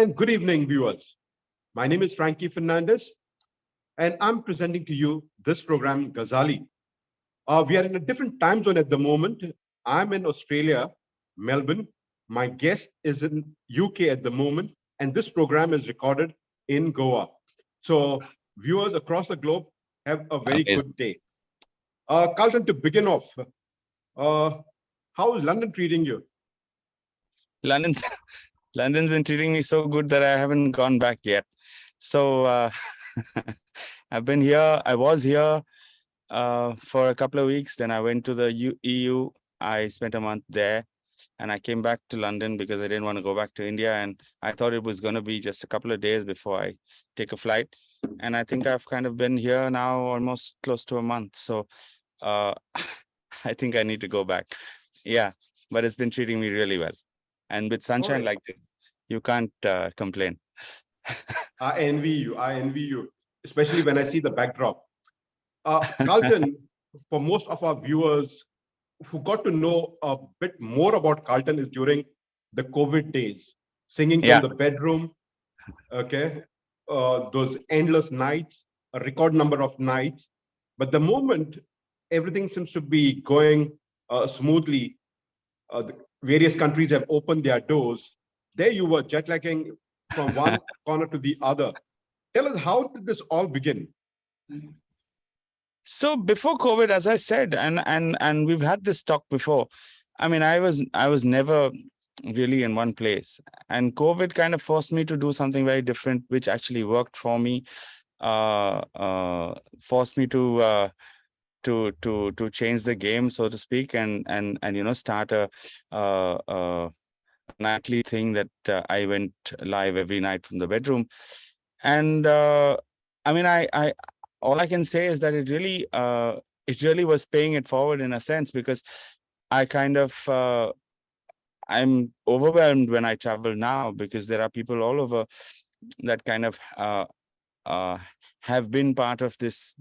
and good evening, viewers. My name is Frankie Fernandez, and I'm presenting to you this program, Gazali. We are in a different time zone at the moment. I'm in Australia, Melbourne. My guest is in UK at the moment, and this program is recorded in Goa. So viewers across the globe have a very good day. Carlton, to begin off, how is London treating you? London's been treating me so good that I haven't gone back yet. So I've been here. I was here for a couple of weeks. Then I went to the EU. I spent a month there, and I came back to London because I didn't want to go back to India. And I thought it was going to be just a couple of days before I take a flight. And I think I've kind of been here now almost close to a month. So I think I need to go back. Yeah, but it's been treating me really well. And with sunshine like this, you can't complain. I envy you, especially when I see the backdrop. Carlton, for most of our viewers who got to know a bit more about Carlton is during the COVID days, singing from the bedroom, okay, those endless nights, a record number of nights. But the moment everything seems to be going smoothly, the various countries have opened their doors. There you were jet lagging from one corner to the other. Tell us, how did this all begin? So before COVID, as I said, and we've had this talk before. I mean, I was never really in one place, and COVID kind of forced me to do something very different, which actually worked for me. Forced me to change the game, so to speak, and start a nightly thing that I went live every night from the bedroom. And I mean, I all I can say is that it really was paying it forward in a sense, because I kind of I'm overwhelmed when I travel now, because there are people all over that kind of have been part of this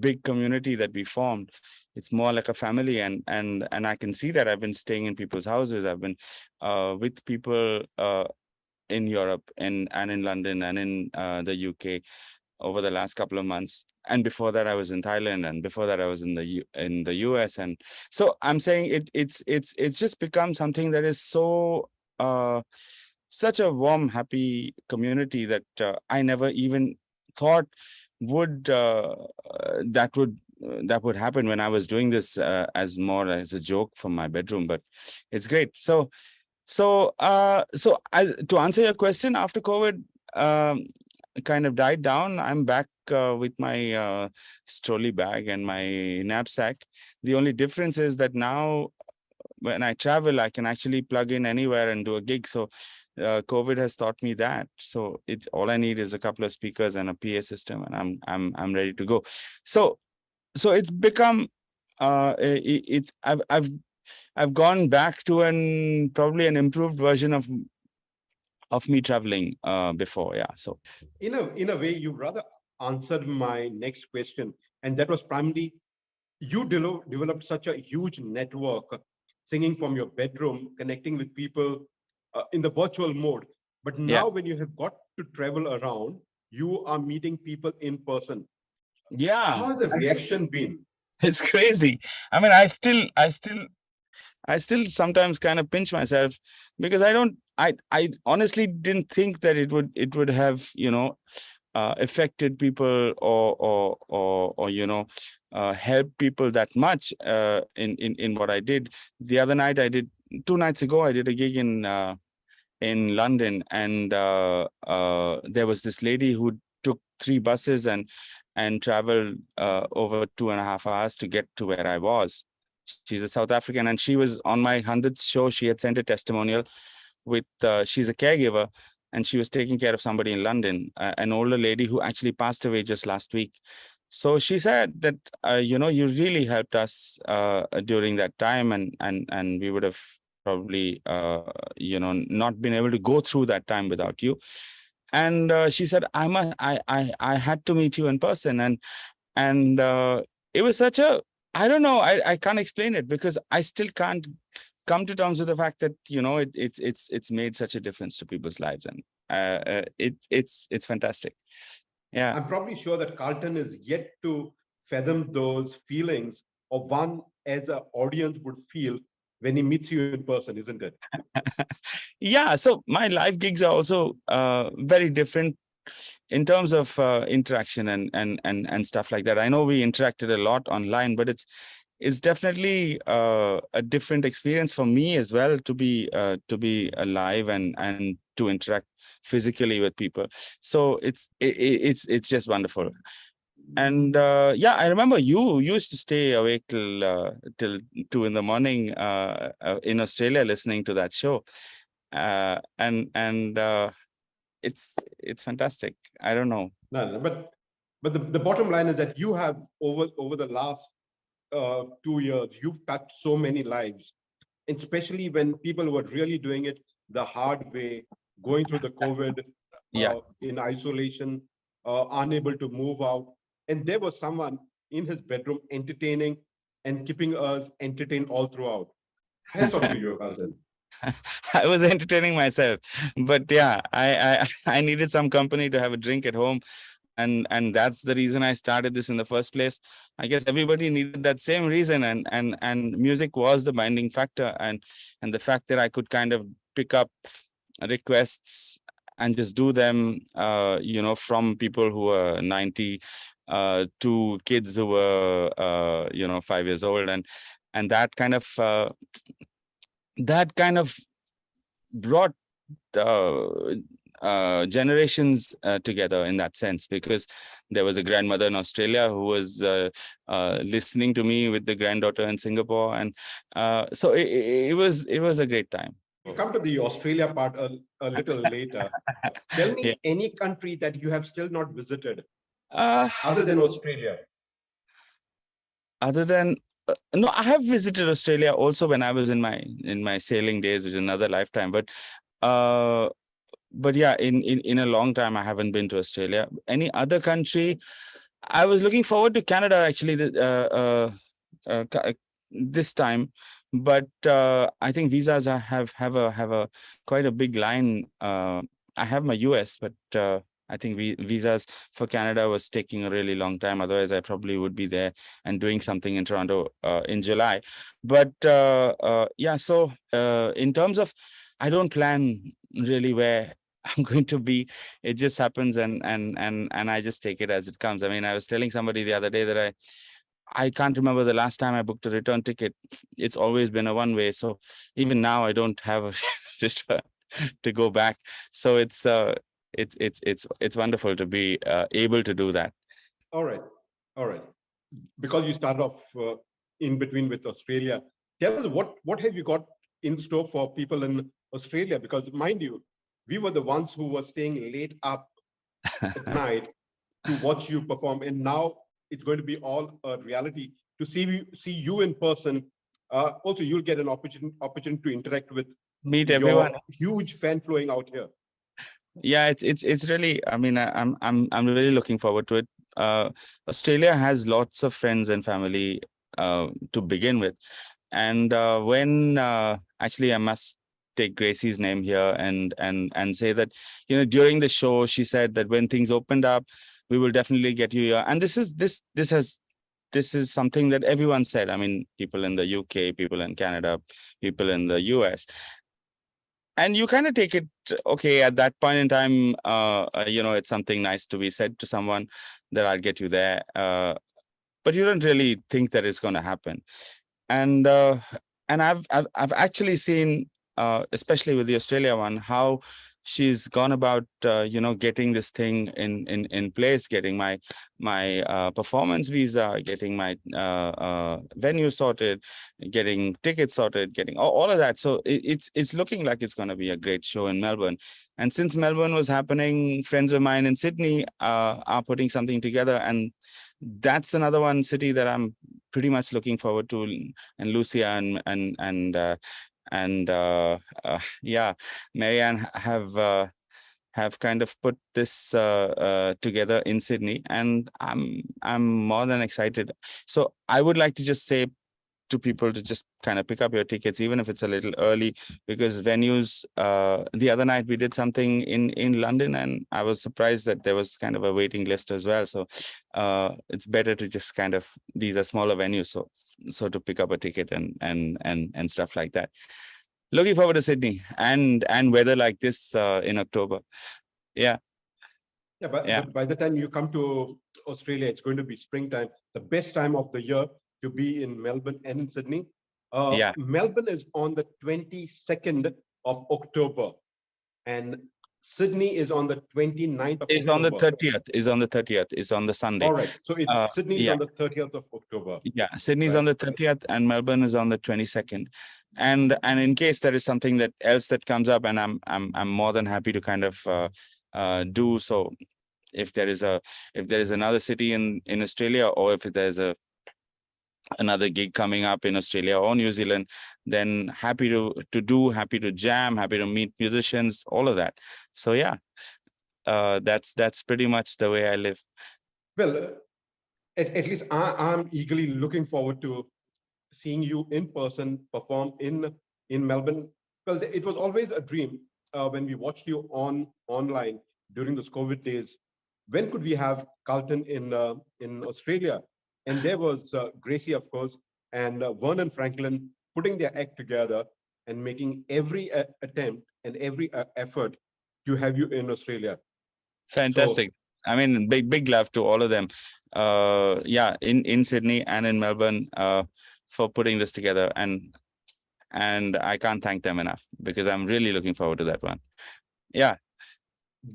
big community that we formed. It's more like a family, and I can see that. I've been staying in people's houses. I've been with people in Europe and in London and in the UK over the last couple of months. And before that, I was in Thailand, and before that, I was in the US. And so I'm saying it's just become something that is so such a warm, happy community that I never even thought that would happen when I was doing this as more as a joke from my bedroom. But it's great. So to answer your question, after COVID kind of died down, I'm back with my trolley bag and my knapsack. The only difference is that now when I travel, I can actually plug in anywhere and do a gig. So COVID has taught me that. So all I need is a couple of speakers and a PA system, and I'm ready to go. So it's become I've gone back to probably an improved version of me traveling before. Yeah. So in a way, you rather answered my next question, and that was primarily you developed such a huge network, singing from your bedroom, connecting with people in the virtual mode. But now when you have got to travel around, you are meeting people in person. Yeah. How has the reaction been? It's crazy. I mean, I still sometimes kind of pinch myself, because I honestly didn't think that it would have, affected people or help people that much in what I did. The other night, 2 nights ago, I did a gig in London, and there was this lady who took 3 buses and traveled over 2.5 hours to get to where I was. She's a South African, and she was on my 100th show. She had sent a testimonial with, she's a caregiver, and she was taking care of somebody in London, an older lady who actually passed away just last week. So she said that, you really helped us during that time, and we would have probably, not been able to go through that time without you. And she said, I had to meet you in person, and it was such a, I don't know, I can't explain it, because I still can't come to terms with the fact that it's made such a difference to people's lives. And It's fantastic. Yeah. I'm probably sure that Carlton is yet to fathom those feelings of one as an audience would feel when he meets you in person, isn't it? Yeah, so my live gigs are also very different in terms of interaction and stuff like that. I know we interacted a lot online, but it's definitely a different experience for me as well to be alive and to interact physically with people. So it's just wonderful. And yeah, I remember you used to stay awake till 2 in the morning in Australia listening to that show, and it's fantastic. I don't know. No, but the bottom line is that you have over the last 2 years, you've touched so many lives, especially when people were really doing it the hard way, going through the COVID Yeah. in isolation, unable to move out. And there was someone in his bedroom entertaining and keeping us entertained all throughout. Hats off to you, Carlton. I was entertaining myself, but yeah, I needed some company to have a drink at home, and that's the reason I started this in the first place. I guess everybody needed that same reason, and music was the binding factor, and the fact that I could kind of pick up requests and just do them, from people who were 90 to kids who were 5 years old, and that kind of brought uh, generations together in that sense, because there was a grandmother in Australia who was listening to me with the granddaughter in Singapore, and so it was a great time. We'll come to the Australia part a little later. Tell Yeah. me any country that you have still not visited Uh, other than Australia. Other than no, I have visited Australia also when I was in my sailing days, which is another lifetime. Uh, but yeah, in a long time, I haven't been to Australia. Any other country? I was looking forward to Canada actually this time, but I think visas have a quite a big line. I have my US, but I think visas for Canada was taking a really long time. Otherwise, I probably would be there and doing something in Toronto in July. But yeah, so in terms of, I don't plan really where I'm going to be. It just happens, and I just take it as it comes. I mean, I was telling somebody the other day that I can't remember the last time I booked a return ticket. It's always been a one way. So even now I don't have a return to go back. So it's wonderful to be able to do that. All right, all right. Because you started off in between with Australia, tell us what have you got in store for people in Australia? Because mind you, we were the ones who were staying late up at night to watch you perform, and now it's going to be all a reality to see you in person. Also, you'll get an opportunity to interact with Meet everyone. your huge fan flowing out here. Yeah, it's really. I mean, I'm really looking forward to it. Australia has lots of friends and family to begin with, and when actually I must take Gracie's name here and say that, during the show she said that when things opened up, we will definitely get you here. And this is something that everyone said. I mean, people in the UK, people in Canada, people in the US. And you kind of take it, okay, at that point in time, it's something nice to be said to someone that I'll get you there. But you don't really think that it's going to happen. And I've actually seen, especially with the Australia one, how she's gone about getting this thing in place, getting my performance visa, getting my venue sorted, getting tickets sorted, getting all of that. So it's looking like it's going to be a great show in Melbourne. And since Melbourne was happening, friends of mine in Sydney are putting something together, and that's another one city that I'm pretty much looking forward to. And Lucia and yeah, Marianne have kind of put this together in Sydney, and I'm more than excited. So I would like to just say to people to just kind of pick up your tickets, even if it's a little early, because venues, the other night we did something in London, and I was surprised that there was kind of a waiting list as well. So it's better to just kind of, these are smaller venues, so to pick up a ticket and stuff like that. Looking forward to Sydney and weather like this in October. Yeah. Yeah, but by the time you come to Australia, it's going to be springtime, the best time of the year to be in Melbourne and in Sydney. Yeah. Melbourne is on the 22nd of October, and Sydney is on the 29th of Is October. on the 30th. Is on the Sunday. All right. So it's Sydney is on the 30th of October. Yeah, Sydney's on the 30th and Melbourne is on the 22nd. And in case there is something else that comes up, and I'm more than happy to kind of do so. If there is another city in Australia, or if there's another gig coming up in Australia or New Zealand, then happy to jam, happy to meet musicians, all of that. So yeah, that's pretty much the way I live. Well, at least I'm eagerly looking forward to seeing you in person perform in Melbourne. Well, it was always a dream when we watched you online during those COVID days. When could we have Carlton in Australia? And there was Gracie, of course, and Vernon Franklin putting their act together and making every attempt and every effort to have you in Australia. Fantastic. So, I mean, big love to all of them. Yeah, in Sydney and in Melbourne for putting this together, and I can't thank them enough, because I'm really looking forward to that one. Yeah.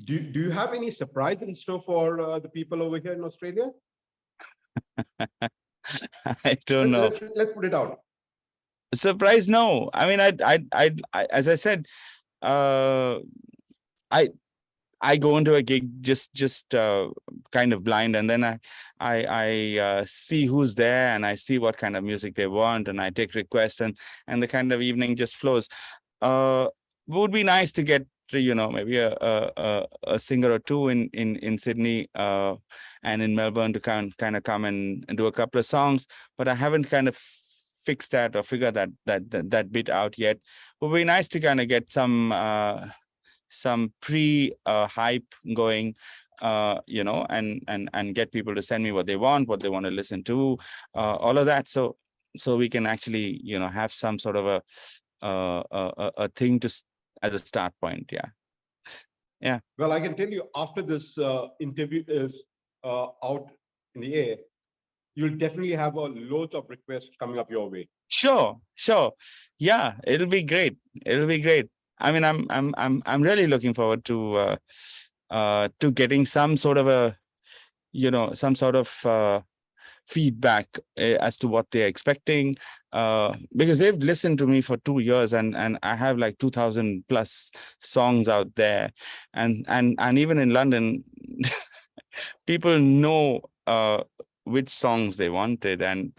Do you have any surprise in store for the people over here in Australia? I don't know. Let's put it out. Surprise? No. I mean, I as I said, I go into a gig just kind of blind, and then I see who's there, and I see what kind of music they want, and I take requests, and the kind of evening just flows. Would be nice to get maybe a singer or two in Sydney and in Melbourne to kind of come and do a couple of songs, but I haven't kind of fixed that or figured that bit out yet. Would be nice to kind of get some pre-hype going, and get people to send me what they want to listen to, all of that, so we can actually have some sort of a thing as a start point. Yeah. Well, I can tell you, after this interview is out in the air, you'll definitely have loads of requests coming up your way. Sure. Yeah, it'll be great. I mean, I'm really looking forward to getting some sort of feedback as to what they're expecting, because they've listened to me for 2 years, and I have like 2,000 plus songs out there, and even in London, people know which songs they wanted, and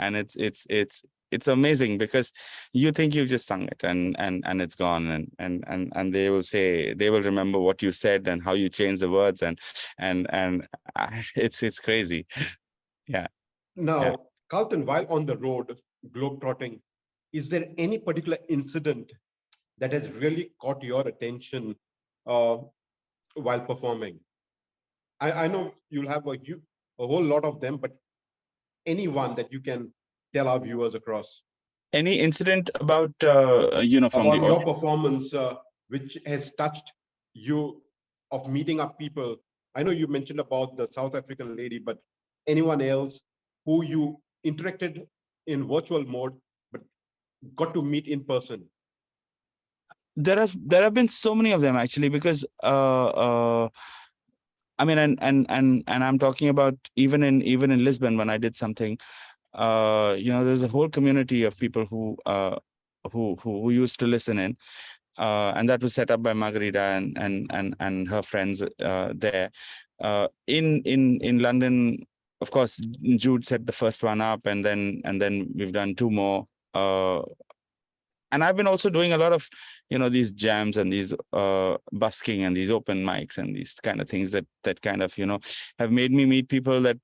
it's amazing, because you think you've just sung it and it's gone, and they will remember what you said and how you changed the words, and it's crazy. Yeah. Now, Carlton, while on the road globetrotting, is there any particular incident that has really caught your attention while performing? I know you'll have a whole lot of them, but anyone that you can tell our viewers across. Any incident about from your performance which has touched you, of meeting up people? I know you mentioned about the South African lady, but anyone else who you interacted in virtual mode but got to meet in person? There have been so many of them, actually, because I mean, and I'm talking about even in Lisbon, when I did something, there's a whole community of people who used to listen in, and that was set up by Margarita and her friends there. In London, of course, Jude set the first one up, and then we've done 2 more. And I've been also doing a lot of, these jams and these busking and these open mics and these kind of things that kind of, have made me meet people that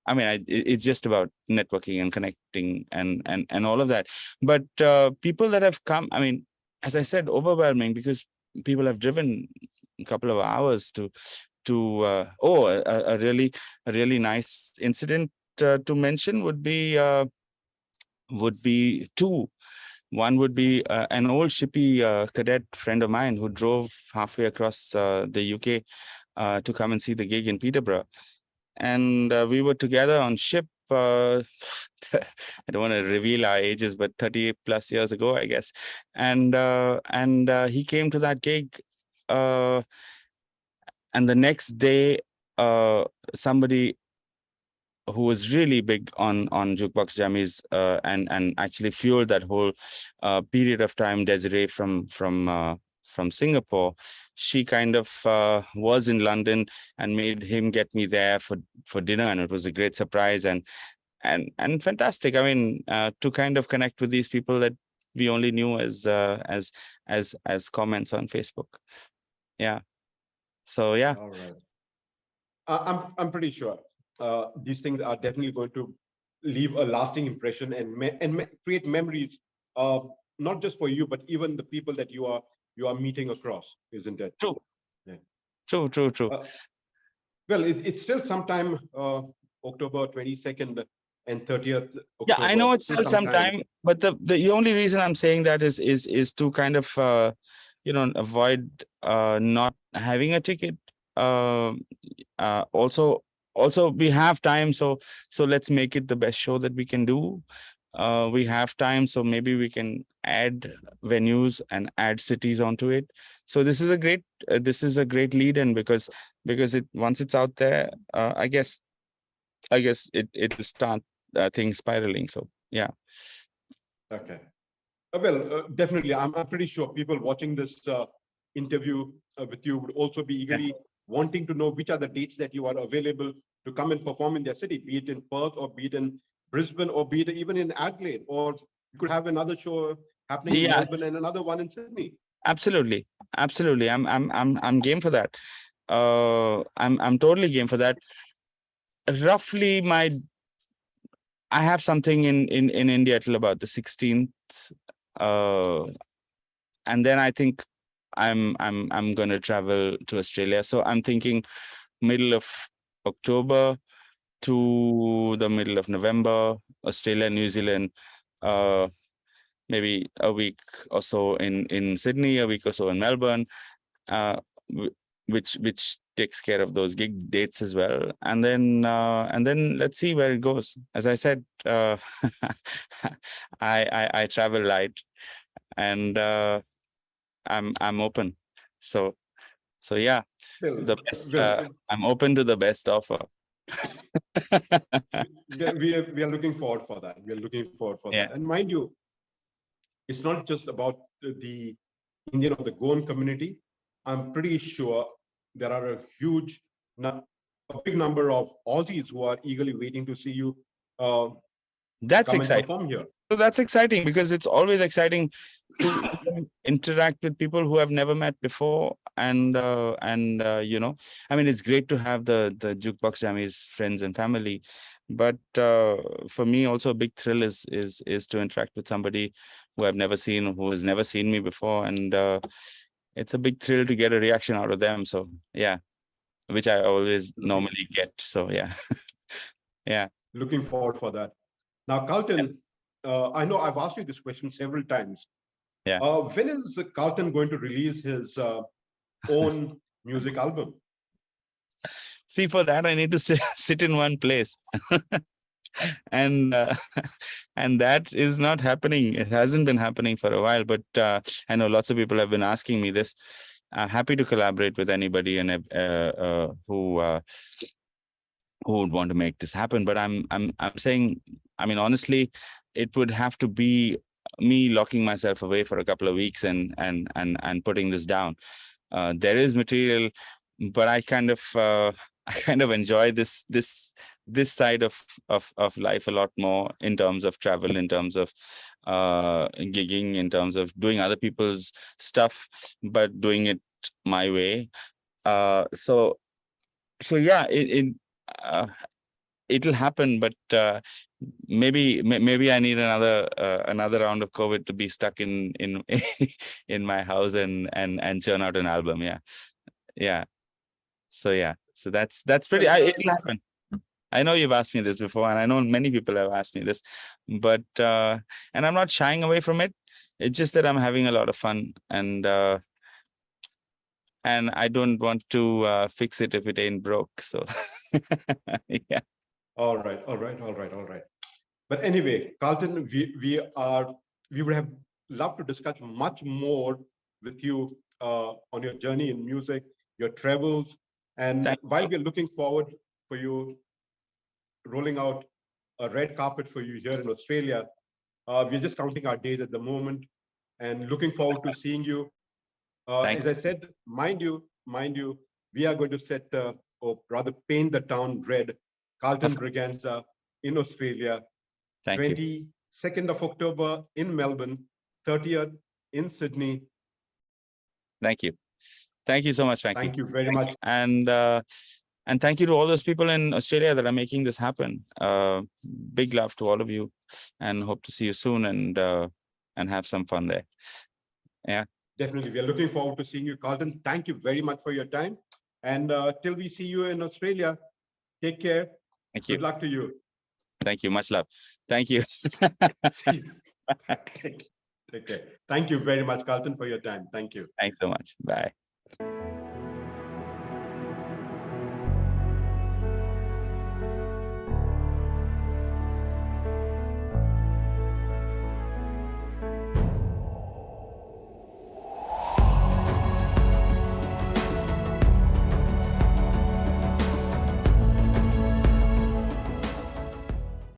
I mean, it's just about networking and connecting and all of that. But people that have come, I mean, as I said, overwhelming, because people have driven a couple of hours to a really nice incident to mention would be two. One would be an old shippy cadet friend of mine who drove halfway across the UK to come and see the gig in Peterborough. And we were together on ship. I don't want to reveal our ages, but 30 plus years ago, I guess. And he came to that gig. And the next day, somebody who was really big on Jukebox Jammies and actually fueled that whole period of time, Desiree from Singapore, she kind of was in London and made him get me there for dinner, and it was a great surprise and fantastic. I mean, to kind of connect with these people that we only knew as comments on Facebook. Yeah. So yeah. All right. I'm pretty sure these things are definitely going to leave a lasting impression and create memories, not just for you, but even the people that you are meeting across, isn't it? True. Yeah. True. Well, it's still sometime October 22nd and 30th October. Yeah, I know it's still some time, but the only reason I'm saying that is to kind of avoid not having a ticket. Also we have time, so let's make it the best show that we can do. We have time, so maybe we can add venues and add cities onto it. So this is a great lead in, because it, once it's out there, I guess it will start things spiraling. So yeah. Okay. Well, definitely, I'm pretty sure people watching this interview with you would also be eagerly wanting to know which are the dates that you are available to come and perform in their city, be it in Perth or be it in Brisbane or be it even in Adelaide, or you could have another show happening in Melbourne and another one in Sydney. Absolutely. I'm game for that. I'm totally game for that. Roughly, I have something in India till about the 16th, and then I think I'm going to travel to Australia. So I'm thinking middle of October to the middle of November, Australia, New Zealand, maybe a week or so in Sydney, a week or so in Melbourne, which takes care of those gig dates as well. And then let's see where it goes. As I said, I travel light, and I'm open. So yeah, the best. I'm open to the best offer. we are looking forward for that. We are looking forward for that. And mind you, it's not just about the Indian or the Goan community. I'm pretty sure there are a big number of Aussies who are eagerly waiting to see you. That's come exciting. And perform here. So that's exciting, because it's always exciting to interact with people who have never met before, and I mean, it's great to have the Jukebox Jammies friends and family, but for me also a big thrill is to interact with somebody who I've never seen, who has never seen me before, and it's a big thrill to get a reaction out of them. So yeah, which I always normally get. So yeah. Yeah. Looking forward for that. Now, Carlton, I know I've asked you this question several times. Yeah. When is Carlton going to release his own music album? See, for that I need to sit in one place, and that is not happening. It hasn't been happening for a while, but I know lots of people have been asking me this. I'm happy to collaborate with anybody and who would want to make this happen. But I'm saying, I mean, honestly, it would have to be me locking myself away for a couple of weeks and putting this down. There is material, but I kind of enjoy this side of life a lot more, in terms of travel, in terms of gigging, in terms of doing other people's stuff, but doing it my way. So yeah, it'll happen, but maybe I need another round of COVID to be stuck in in my house and churn out an album. Yeah. So that's pretty. It'll happen. I know you've asked me this before, and I know many people have asked me this, but and I'm not shying away from it. It's just that I'm having a lot of fun, and I don't want to fix it if it ain't broke. So yeah. All right. But anyway, Carlton, we would have loved to discuss much more with you on your journey in music, your travels, and while we're looking forward for you rolling out a red carpet for you here in Australia, we're just counting our days at the moment and looking forward to seeing you. As I said, mind you, we are going to set, or rather paint the town red, Carlton Braganza in Australia, 22nd of October in Melbourne, 30th in Sydney. Thank you so much, Frankie. Thank you very much. And thank you to all those people in Australia that are making this happen. Big love to all of you, and hope to see you soon and have some fun there. Yeah. Definitely. We are looking forward to seeing you, Carlton. Thank you very much for your time. And till we see you in Australia, take care. Thank you. Good luck to you. Thank you. Much love. Thank you. Take care. Thank you very much, Carlton, for your time. Thank you. Thanks so much. Bye.